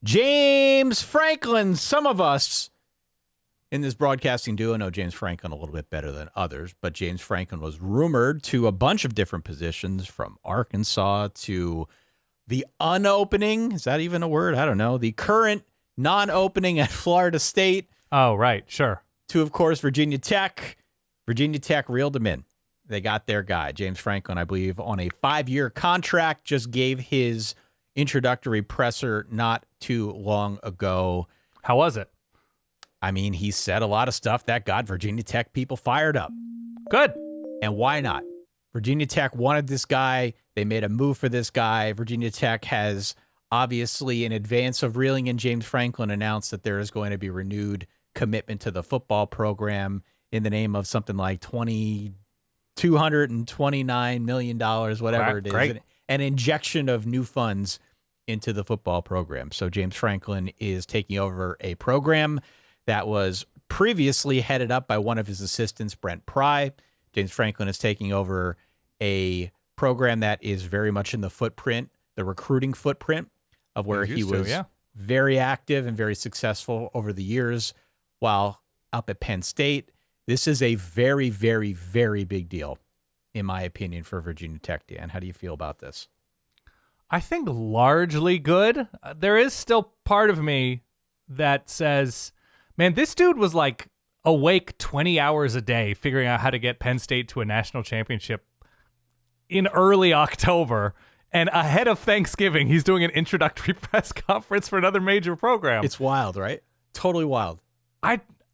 James Franklin. Some of us in this broadcasting duo know James Franklin a little bit better than others, but James Franklin was rumored to a bunch of different positions, from Arkansas to the unopening. Is that even a word? I don't know. The current non-opening at Florida State. Oh, right. Sure. To, of course, Virginia Tech. Virginia Tech reeled him in. They got their guy. James Franklin, I believe, on a 5-year contract, just gave his introductory presser not too long ago. How was it? I mean, he said a lot of stuff that got Virginia Tech people fired up. Good. And why not? Virginia Tech wanted this guy. They made a move for this guy. Virginia Tech has obviously, in advance of reeling in James Franklin, announced that there is going to be renewed commitment to the football program in the name of something like $229 million, whatever it is. Great. An injection of new funds into the football program. So James Franklin is taking over a program that was previously headed up by one of his assistants, Brent Pry. James Franklin is taking over a program that is very much in the footprint, the recruiting footprint of where he was very active and very successful over the years while up at Penn State. This is a very, very, very big deal, in my opinion, for Virginia Tech. Dan, how do you feel about this? I think largely good. There is still part of me that says, man, this dude was like awake 20 hours a day figuring out how to get Penn State to a national championship in early October. And ahead of Thanksgiving, he's doing an introductory press conference for another major program. It's wild, right? Totally wild.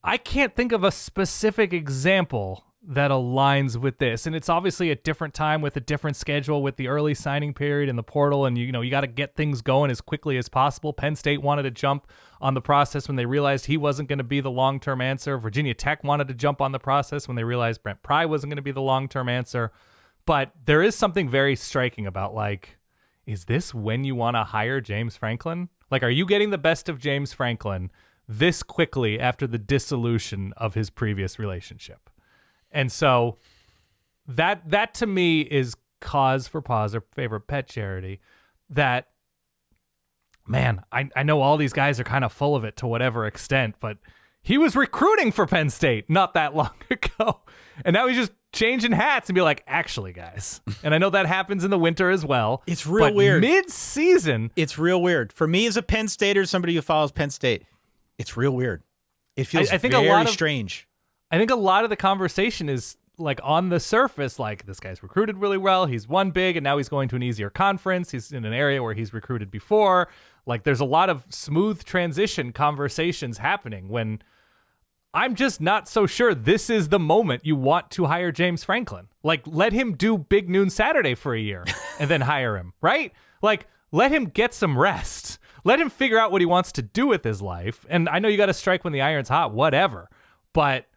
I can't think of a specific example that aligns with this. And it's obviously a different time with a different schedule with the early signing period and the portal. And, you got to get things going as quickly as possible. Penn State wanted to jump on the process when they realized he wasn't going to be the long-term answer. Virginia Tech wanted to jump on the process when they realized Brent Pry wasn't going to be the long-term answer. But there is something very striking about, like, is this when you want to hire James Franklin? Like, are you getting the best of James Franklin this quickly after the dissolution of his previous relationship? And so that to me is cause for pause, or favorite pet charity, that, man, I know all these guys are kind of full of it to whatever extent, but he was recruiting for Penn State not that long ago. And now he's just changing hats and be like, actually, guys. And I know that happens in the winter as well. It's real weird. Mid-season. It's real weird. For me as a Penn Stater, somebody who follows Penn State, it's real weird. It feels very strange. I think a lot of the conversation is, like, on the surface, like, this guy's recruited really well. He's won big, and now he's going to an easier conference. He's in an area where he's recruited before. Like, there's a lot of smooth transition conversations happening when I'm just not so sure this is the moment you want to hire James Franklin. Like, let him do Big Noon Saturday for a year and then hire him, right? Like, let him get some rest. Let him figure out what he wants to do with his life. And I know you got to strike when the iron's hot, whatever. But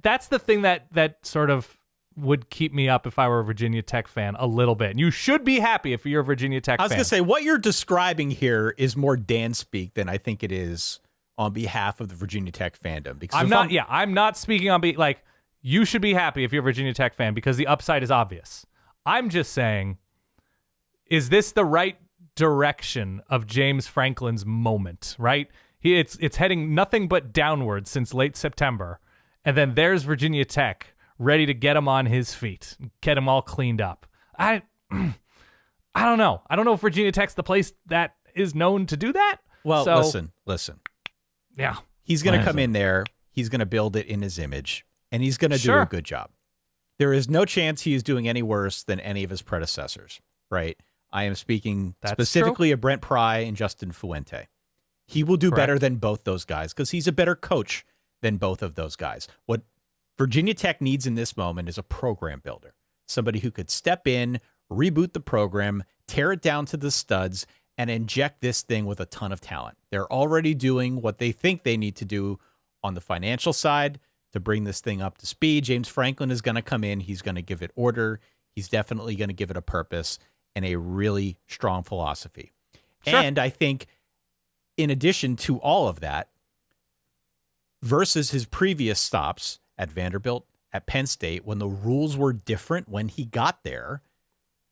that's the thing that sort of would keep me up if I were a Virginia Tech fan a little bit. You should be happy if you're a Virginia Tech fan. I was going to say, what you're describing here is more Dan speak than I think it is on behalf of the Virginia Tech fandom. Because I'm not speaking on like, you should be happy if you're a Virginia Tech fan because the upside is obvious. I'm just saying, is this the right direction of James Franklin's moment, right? It's heading nothing but downward since late September. And then there's Virginia Tech ready to get him on his feet, get him all cleaned up. I don't know. I don't know if Virginia Tech's the place that is known to do that. Well, listen. Yeah. He's going to come in there. He's going to build it in his image, and he's going to do a good job. There is no chance he is doing any worse than any of his predecessors, right? I am speaking specifically of Brent Pry and Justin Fuente. He will do better than both those guys because he's a better coach than both of those guys. What Virginia Tech needs in this moment is a program builder, somebody who could step in, reboot the program, tear it down to the studs, and inject this thing with a ton of talent. They're already doing what they think they need to do on the financial side to bring this thing up to speed. James Franklin is going to come in. He's going to give it order. He's definitely going to give it a purpose and a really strong philosophy. Sure. And I think in addition to all of that, versus his previous stops at Vanderbilt, at Penn State, when the rules were different when he got there,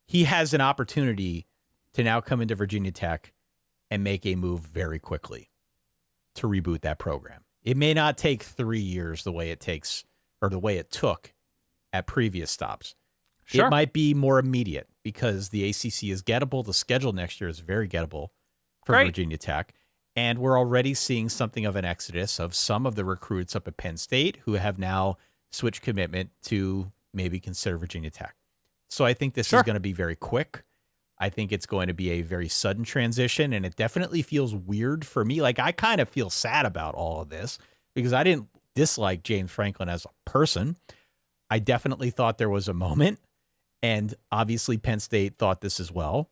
he has an opportunity to now come into Virginia Tech and make a move very quickly to reboot that program. It may not take 3 years the way it takes or the way it took at previous stops. Sure. It might be more immediate because the ACC is gettable. The schedule next year is very gettable for Virginia Tech. And we're already seeing something of an exodus of some of the recruits up at Penn State who have now switched commitment to maybe consider Virginia Tech. So I think this is going to be very quick. I think it's going to be a very sudden transition, and it definitely feels weird for me. Like, I kind of feel sad about all of this because I didn't dislike James Franklin as a person. I definitely thought there was a moment, and obviously Penn State thought this as well,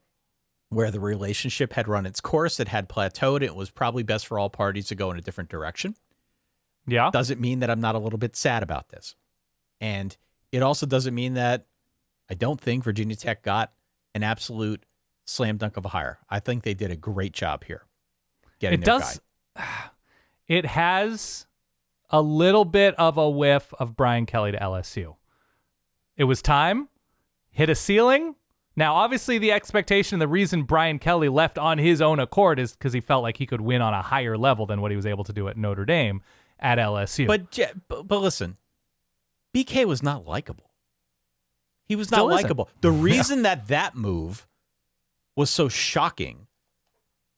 where the relationship had run its course, it had plateaued, and it was probably best for all parties to go in a different direction. Yeah. Doesn't mean that I'm not a little bit sad about this. And it also doesn't mean that I don't think Virginia Tech got an absolute slam dunk of a hire. I think they did a great job here getting their guy. It has a little bit of a whiff of Brian Kelly to LSU. It was time, hit a ceiling. Now, obviously, the expectation, the reason Brian Kelly left on his own accord is because he felt like he could win on a higher level than what he was able to do at Notre Dame at LSU. But listen, BK was not likable. He was not likable. The reason that move was so shocking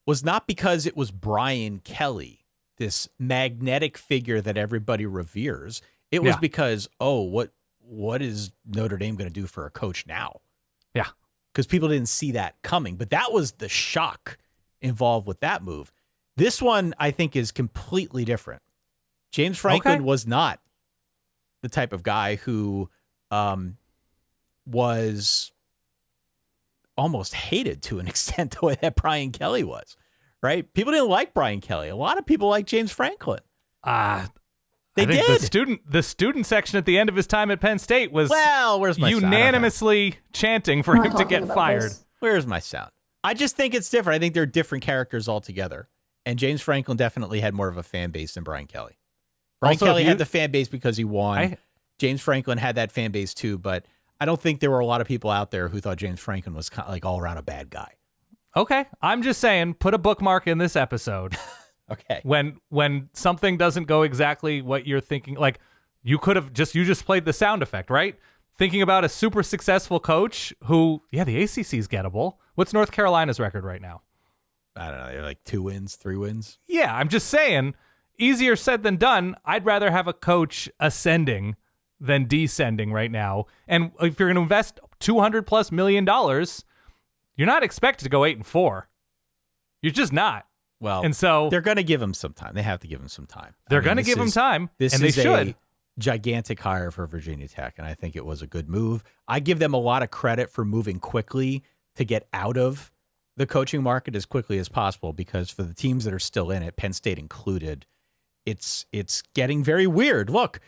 was not because it was Brian Kelly, this magnetic figure that everybody reveres. It was because, what is Notre Dame going to do for a coach now? Yeah. Because people didn't see that coming. But that was the shock involved with that move. This one, I think, is completely different. James Franklin was not the type of guy who was almost hated to an extent the way that Brian Kelly was, right? People didn't like Brian Kelly. A lot of people like James Franklin. They did. The student section at the end of his time at Penn State was where's my unanimously chanting for him to get fired. Where's my sound? I just think it's different. I think they're different characters altogether. And James Franklin definitely had more of a fan base than Brian Kelly. Brian Kelly had the fan base because he won. James Franklin had that fan base too, but I don't think there were a lot of people out there who thought James Franklin was kind of like all around a bad guy. Okay. I'm just saying, put a bookmark in this episode. Okay. When something doesn't go exactly what you're thinking, like you just played the sound effect, right? Thinking about a super successful coach who, the ACC is gettable. What's North Carolina's record right now? I don't know. They're like 2 wins, 3 wins. Yeah, I'm just saying, easier said than done. I'd rather have a coach ascending than descending right now. And if you're going to invest $200+ million, you're not expected to go 8-4. You're just not. Well, and so they're going to give him some time. They have to give him some time. They're going to give him time, and they should. A gigantic hire for Virginia Tech, and I think it was a good move. I give them a lot of credit for moving quickly to get out of the coaching market as quickly as possible, because for the teams that are still in it, Penn State included, it's getting very weird. Look,